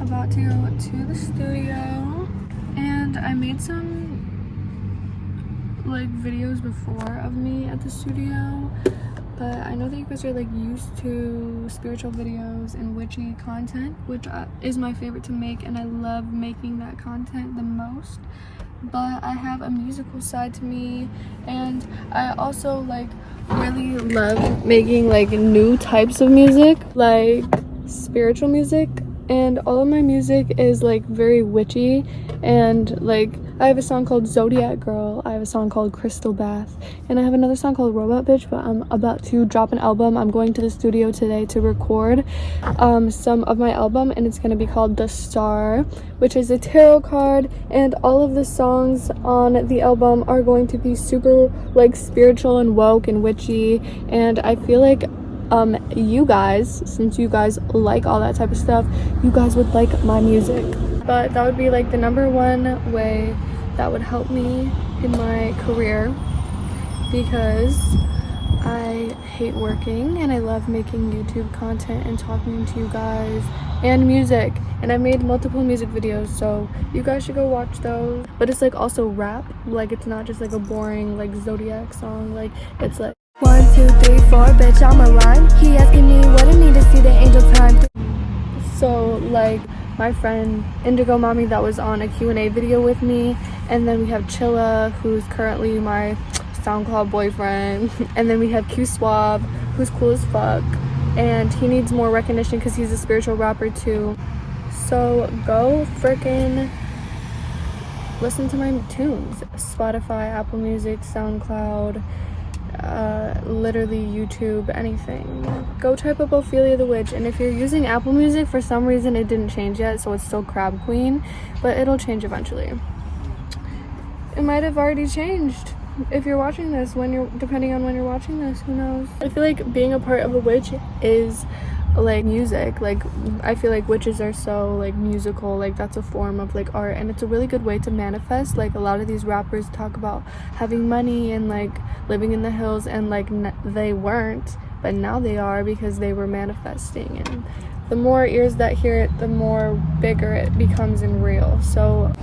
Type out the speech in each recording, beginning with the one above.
about to go to the studio, and I made some like videos before of me at the studio, but I know that you guys are like used to spiritual videos and witchy content, which is my favorite to make, and I love making that content the most. But I have a musical side to me, and I also like really love making like new types of music, like spiritual music, and all of my music is like very witchy. And like I have a song called Zodiac Girl, I have a song called Crystal Bath, and I have another song called Robot Bitch. But I'm about to drop an album. I'm going to the studio today to record some of my album, and it's going to be called The Star, which is a tarot card, and all of the songs on the album are going to be super like spiritual and woke and witchy. And I feel like you guys, since you guys like all that type of stuff, you guys would like my music. But that would be like the #1 way that would help me in my career, because I hate working and I love making YouTube content and talking to you guys and music. And I made multiple music videos, so you guys should go watch those. But it's like also rap, like it's not just like a boring like Zodiac song, like it's like 1, 2, 3, 4, bitch, I'm a rhyme. He asking me what I need to see the angel time. So like my friend Indigo Mommy that was on a Q&A video with me, and then we have Chilla, who's currently my SoundCloud boyfriend, and then we have Q Swab, who's cool as fuck, and he needs more recognition because he's a spiritual rapper too. So go freaking listen to my tunes. Spotify, Apple Music, SoundCloud, literally YouTube, anything. Go type up Ophelia the Witch, and if you're using Apple Music, for some reason it didn't change yet, so it's still Crab Queen, but it'll change eventually. It might have already changed if you're watching this, depending on when you're watching this, who knows. I feel like being a part of a witch is like music. Like I feel like witches are so like musical, like that's a form of like art, and it's a really good way to manifest. Like a lot of these rappers talk about having money and like living in the hills, and like they weren't, but now they are, because they were manifesting. And the more ears that hear it, the more bigger it becomes in real. So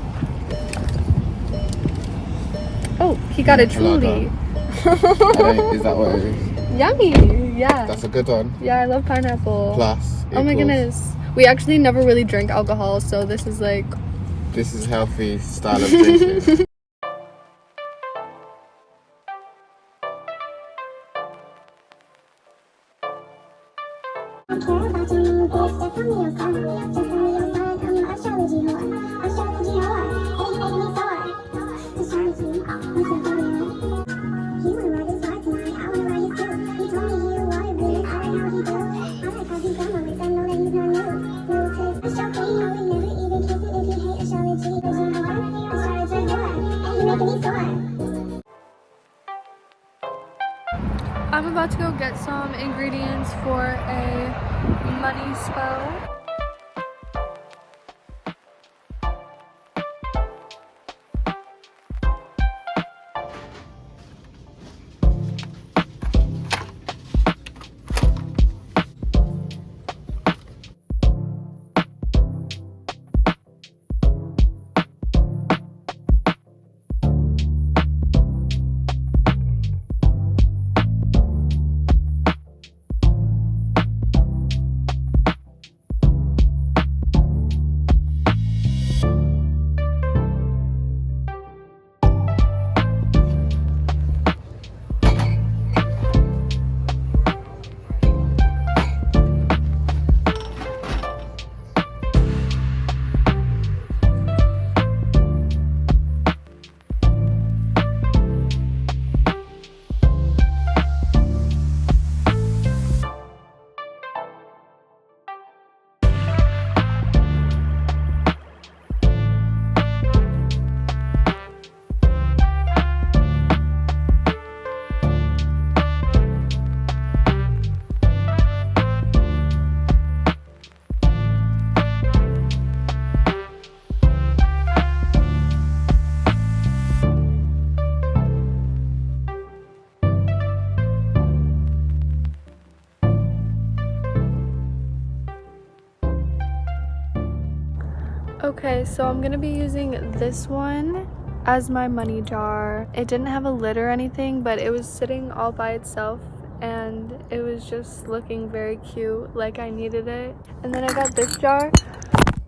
oh, he got a truly. Is that what it is? Yummy. Yeah, That's a good one. yeah, I love pineapple. Plus Oh my goodness, we actually never really drink alcohol, so this is like, this is healthy style of drinking. I'm about to go get some ingredients for a money spell. Okay, so I'm gonna be using this one as my money jar. It didn't have a lid or anything, but it was sitting all by itself and it was just looking very cute, like I needed it. And then I got this jar.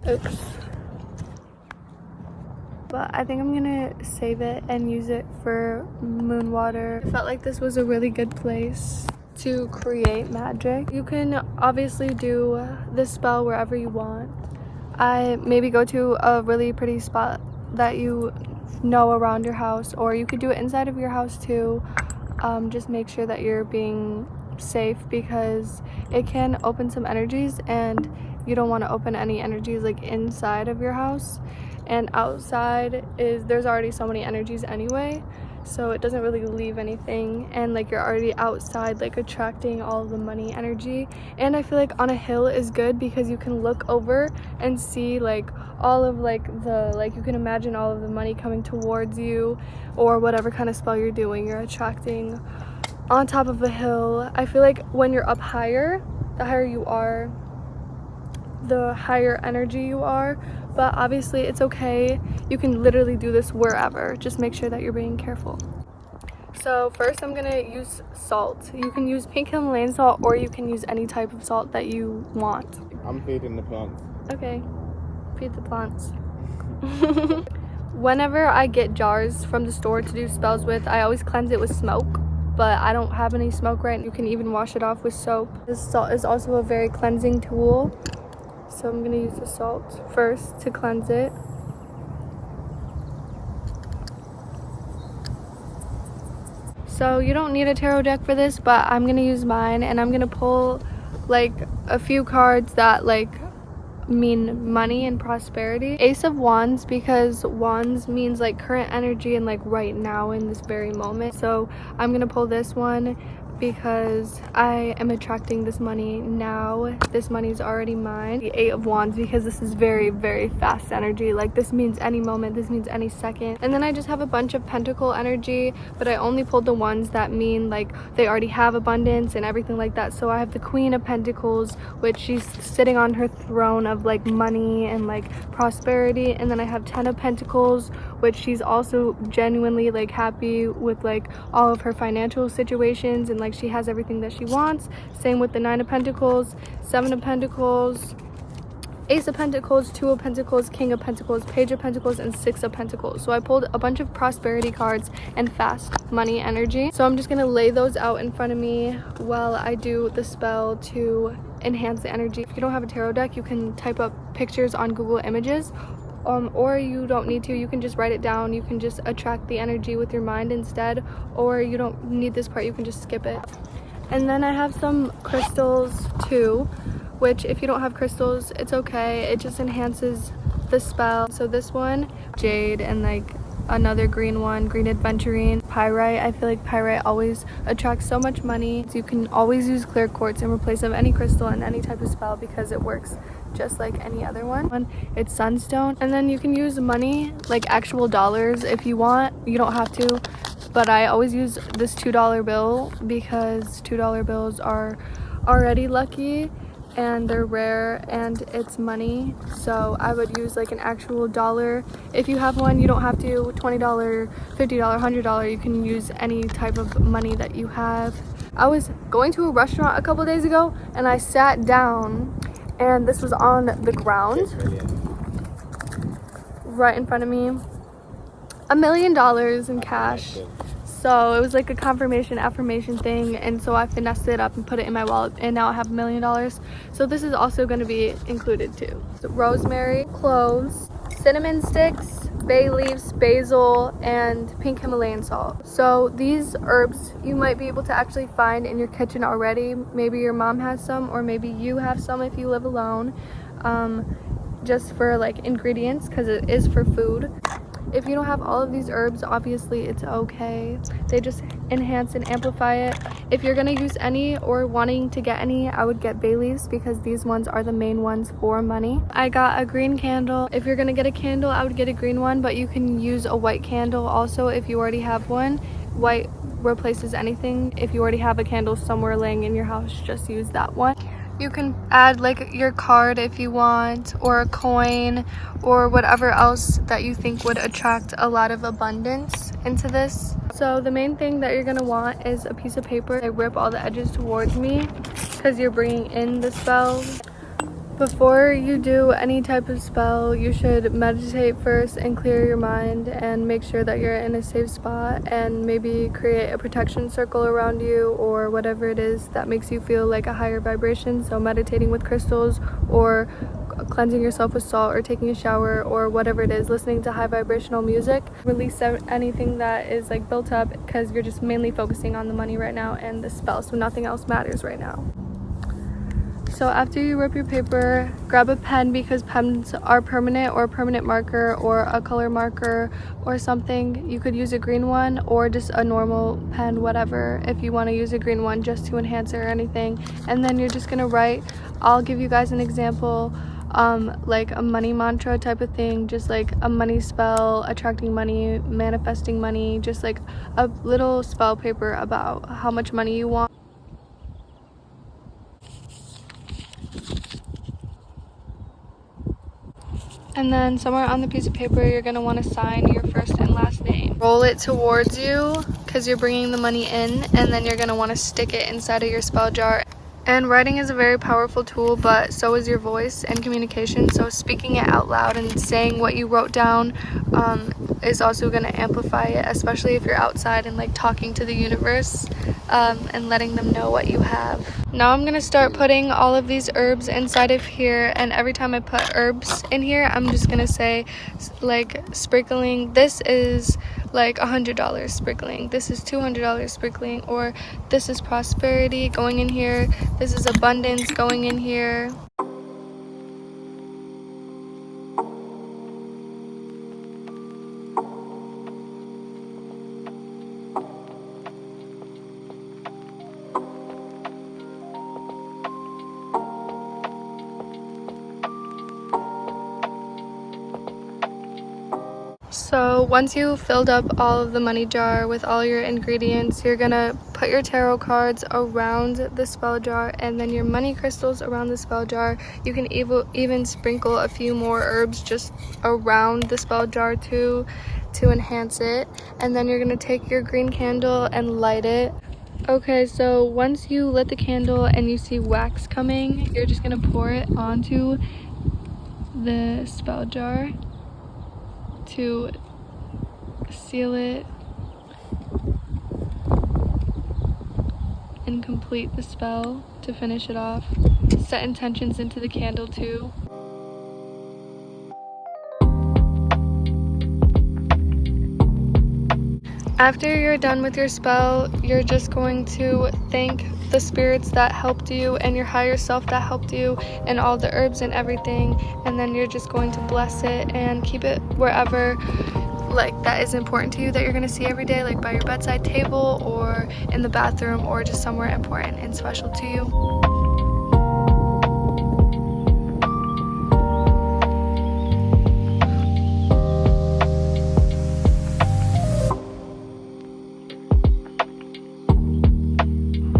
Oops. But I think I'm gonna save it and use it for moon water. I felt like this was a really good place to create magic. You can obviously do this spell wherever you want. I maybe go to a really pretty spot that you know around your house, or you could do it inside of your house too. Just make sure that you're being safe because it can open some energies and you don't want to open any energies like inside of your house, and outside there's already so many energies anyway, so it doesn't really leave anything, and like you're already outside like attracting all of the money energy. And I feel like on a hill is good because you can look over and see like all of like you can imagine all of the money coming towards you, or whatever kind of spell you're doing, you're attracting on top of a hill. I feel like when you're up higher, the higher you are, the higher energy you are, but obviously it's okay. You can literally do this wherever. Just make sure that you're being careful. So first I'm gonna use salt. You can use pink Himalayan salt or you can use any type of salt that you want. I'm feeding the plants. Okay, feed the plants. Whenever I get jars from the store to do spells with, I always cleanse it with smoke, but I don't have any smoke right now. You can even wash it off with soap. This salt is also a very cleansing tool. So I'm gonna use the salt first to cleanse it. So you don't need a tarot deck for this, but I'm gonna use mine and I'm gonna pull like a few cards that like mean money and prosperity. Ace of Wands, because wands means like current energy and like right now in this very moment. So I'm gonna pull this one because I am attracting this money now. This money is already mine. The Eight of Wands, because this is very, very fast energy. Like this means any moment, this means any second. And then I just have a bunch of pentacle energy, but I only pulled the ones that mean like they already have abundance and everything like that. So I have the Queen of Pentacles, which she's sitting on her throne of like money and like prosperity. And then I have 10 of Pentacles, which she's also genuinely like happy with like all of her financial situations and like she has everything that she wants. Same with the 9 of Pentacles, 7 of Pentacles, Ace of Pentacles, 2 of Pentacles, King of Pentacles, Page of Pentacles, and 6 of Pentacles. So I pulled a bunch of prosperity cards and fast money energy. So I'm just gonna lay those out in front of me while I do the spell to enhance the energy. If you don't have a tarot deck, you can type up pictures on Google Images, or you don't need to. You can just write it down. You can just attract the energy with your mind instead, or you don't need this part, you can just skip it. And then I have some crystals too, which if you don't have crystals, it's okay. It just enhances the spell. So this one, jade, and like another green one, green aventurine, pyrite. I feel like pyrite always attracts so much money. So you can always use clear quartz in replace of any crystal and any type of spell because it works just like any other one. It's sunstone. And then you can use money, like actual dollars if you want. You don't have to, but I always use this $2 bill because $2 bills are already lucky and they're rare and it's money. So I would use like an actual dollar. If you have one, you don't have to. $20, $50, $100, you can use any type of money that you have. I was going to a restaurant a couple days ago and I sat down and this was on the ground right in front of me. $1 million in cash. So it was like a confirmation affirmation thing, and so I finessed it up and put it in my wallet, and now I have $1 million. So this is also going to be included too. So rosemary, cloves, cinnamon sticks, bay leaves, basil, and pink Himalayan salt. So these herbs you might be able to actually find in your kitchen already. Maybe your mom has some, or maybe you have some if you live alone, just for like ingredients, because it is for food. If you don't have all of these herbs, obviously it's okay. They just enhance and amplify it. If you're gonna use any or wanting to get any, I would get bay leaves because these ones are the main ones for money. I got a green candle. If you're gonna get a candle, I would get a green one, but you can use a white candle also if you already have one. White replaces anything. If you already have a candle somewhere laying in your house, just use that one. You can add like your card if you want, or a coin, or whatever else that you think would attract a lot of abundance into this. So the main thing that you're gonna want is a piece of paper. I rip all the edges towards me because you're bringing in the spell. Before you do any type of spell, you should meditate first and clear your mind and make sure that you're in a safe spot, and maybe create a protection circle around you or whatever it is that makes you feel like a higher vibration. So meditating with crystals, or cleansing yourself with salt, or taking a shower, or whatever it is, listening to high vibrational music. Release anything that is like built up, because you're just mainly focusing on the money right now and the spell, so nothing else matters right now. So after you rip your paper, grab a pen, because pens are permanent, or a permanent marker, or a color marker, or something. You could use a green one or just a normal pen, whatever, if you want to use a green one just to enhance it or anything. And then you're just gonna write. I'll give you guys an example, like a money mantra type of thing, just like a money spell, attracting money, manifesting money, just like a little spell paper about how much money you want. And then somewhere on the piece of paper, you're going to want to sign your first and last name. Roll it towards you, because you're bringing the money in, and then you're going to want to stick it inside of your spell jar. And writing is a very powerful tool, but so is your voice and communication. So speaking it out loud and saying what you wrote down is also going to amplify it, especially if you're outside and like talking to the universe and letting them know what you have. Now I'm going to start putting all of these herbs inside of here, and every time I put herbs in here, I'm just going to say like sprinkling, this is like $100 sprinkling, this is $200 sprinkling, or this is prosperity going in here, this is abundance going in here. So once you've filled up all of the money jar with all your ingredients, you're gonna put your tarot cards around the spell jar, and then your money crystals around the spell jar. You can even sprinkle a few more herbs just around the spell jar too, to enhance it. And then you're gonna take your green candle and light it. Okay, so once you lit the candle and you see wax coming, you're just gonna pour it onto the spell jar to seal it and complete the spell, to finish it off. Set intentions into the candle too. After you're done with your spell, you're just going to thank the spirits that helped you and your higher self that helped you, and all the herbs and everything, and then you're just going to bless it and keep it wherever like that is important to you, that you're going to see every day, like by your bedside table or in the bathroom, or just somewhere important and special to you.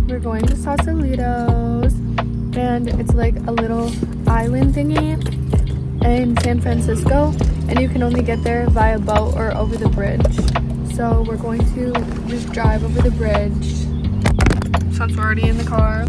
We're going to Sausalito, and it's like a little island thingy in San Francisco, and you can only get there via boat or over the bridge. So we're going to just drive over the bridge since we're already in the car.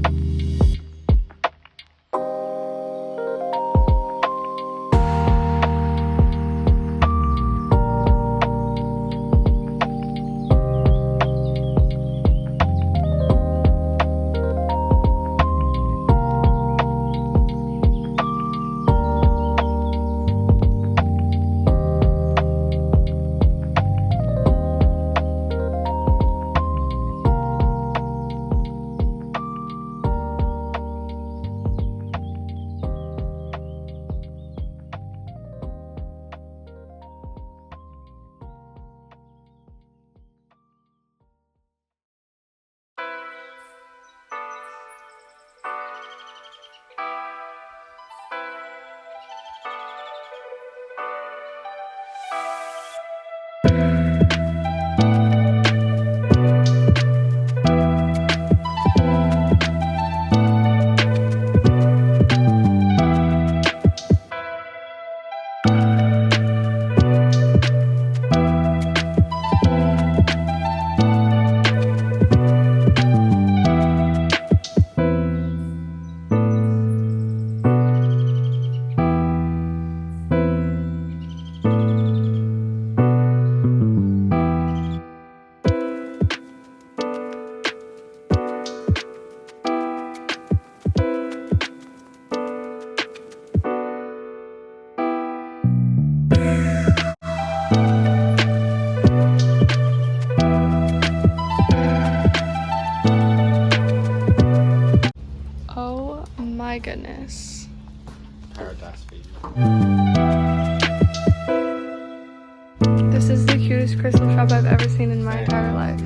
that's for you. This is the cutest crystal shop I've ever seen in my entire life.